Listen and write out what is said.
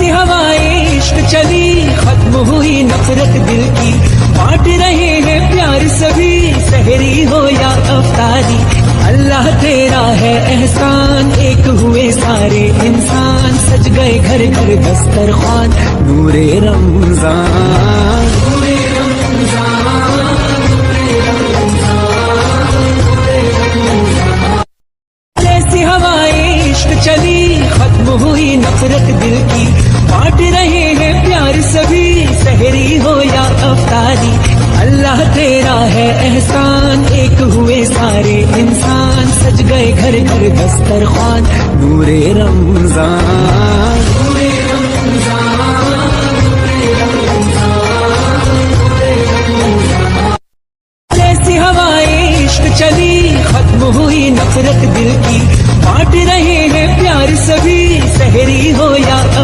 ایسی ہوائیں عشق چلی ختم ہوئی نفرت دل کی بانٹ رہے ہیں پیار سبھی سحری ہو یا افطاری اللہ تیرا ہے احسان ایک ہوئے سارے انسان سج گئے گھر گھر دسترخوان نور رمضان ایسی ہوائیں عشق چلی ختم ہوئی نفرت دل کی بانٹ رہے ہیں پیار سبھی سحری ہو یا افطاری اللہ تیرا ہے احسان ایک ہوئے سارے انسان سج گئے گھر گھر دسترخوان نور رمضان